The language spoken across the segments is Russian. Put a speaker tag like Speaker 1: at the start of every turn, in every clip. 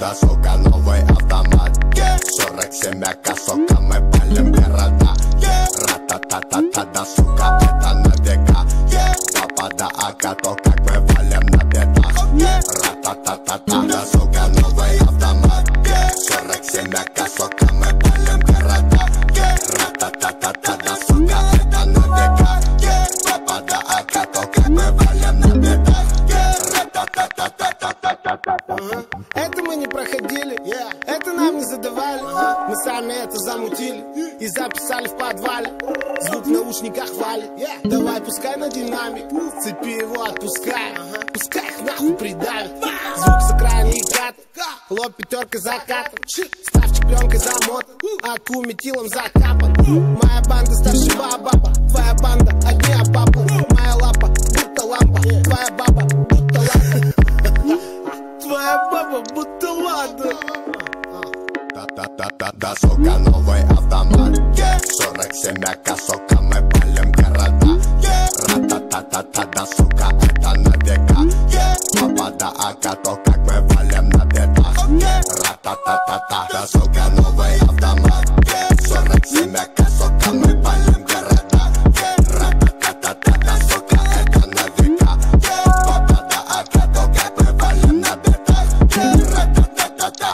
Speaker 1: Да, сука, новый автомат. 47 АК, сука, мы палим города. Ра-та-та-та-та, да, сука, это на века. Папа да АК, то как мы валим на бедах. Ра-та-та-та-та, да, сука, новый автомат. 47 АК, сука, мы палим города. Ра-та-та-та-та, да, сука, это на века. Папа да АК, то как мы валим на бедах.
Speaker 2: Это мы не проходили, это нам не задавали. Мы сами это замутили и записали в подвале. Звук в наушниках валит. Давай пускай на динамик, цепи его отпускай. Пускай их нахуй придавит. Звук с экрана и кат, лоб пятеркой закатан. Ставчик пленкой замотан, аку метилом закапан. Моя банда старше баба, твоя банда одни папа. Моя лапа будто лампа, твоя баба будто лампа. Твоя баба будто лада.
Speaker 1: Да, сука, новый автомат. 47 АК, сука, мы палим города. Ра-та-та-та-та, да, сука, это на века. Папа да АК, то как мы валим на бедах. Ра-та-та-та-та, да, сука, новый автомат. 47 АК, сука, мы палим города. Ра-та-та-та-та, да, сука, это на века. Папа да АК, то как мы валим на бедах. Ра-та-та-та-та.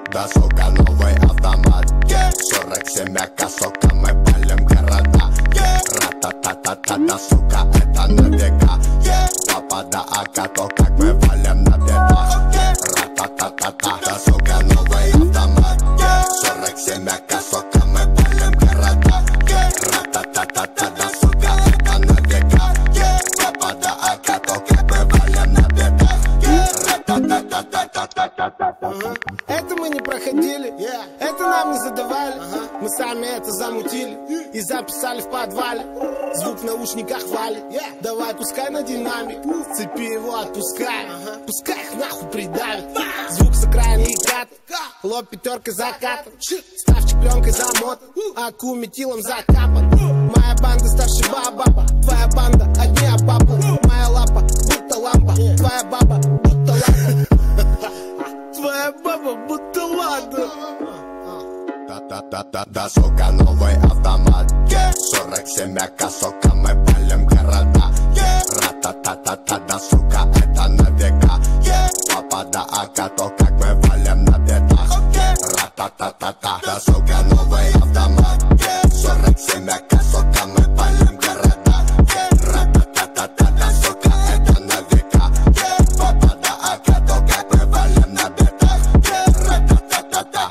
Speaker 1: Да, сука, новый автомат. 47 АК, сука, мы палим города. Ра-та-та-та-та, да, сука, это на века. Папа да АК, то как мы валим на бедах. Ра-та-та-та-та, да, сука, новый автомат. 47 АК, сука, мы палим города. Ра-та-та-та-та, да, сука, это на века. Папа да АК, то как мы валим на бедах. Ра-та-та-та-та-та-та-та.
Speaker 2: Это мы не проходили, это нам не задавали. Мы сами это замутили и записали в подвале. Звук в наушниках валит. Давай пускай на динамик, цепи его отпускай. Пускай их нахуй придавит. Звук с экрана и кат, лоб пятеркой закатан. Ставчик пленкой замотан, аку метилом закапан. Моя банда старше баба, твоя банда одни папа. Моя лапа будто лампа, твоя баба будто лампа. Твоя баба будто лада.
Speaker 1: Да, сука, новый автомат. 47 АК, сука, мы палим города. Ра-та-та-та-та, да, сука, это на века. Папа да АК, то как мы валим на бедах. Ра-та-та-та-та, да, сука, новый автомат. 47 АК, сука, мы палим города. Ра-та-та-та-та, да, сука, это на века. Папа да АК, то как мы валим на бедах. Ра-та-та-та-та.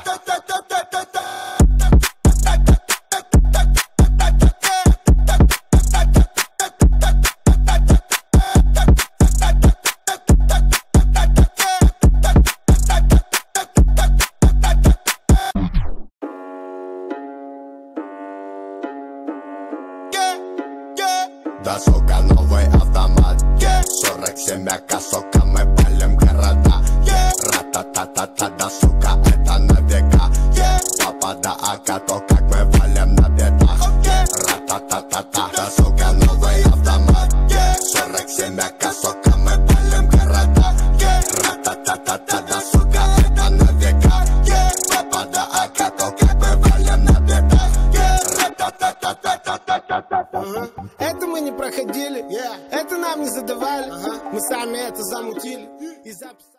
Speaker 1: Да, сука, новый автомат. 47 АК, сука, мы палим города. Ра-та-та-та-та, да, сука, это на века. Папа да АК, то как мы валим на бедах. Ра-та-та-та-та, да, сука, новый автомат. 47 АК, сука, мы палим города. Ра-та-та-та-та, да, сука, это на века. Папа да АК, то как мы валим на бедах. Ра-та-та-та-та-та-та-та.
Speaker 2: Это мы не проходили, это нам не задавали. Мы сами это замутили и записали.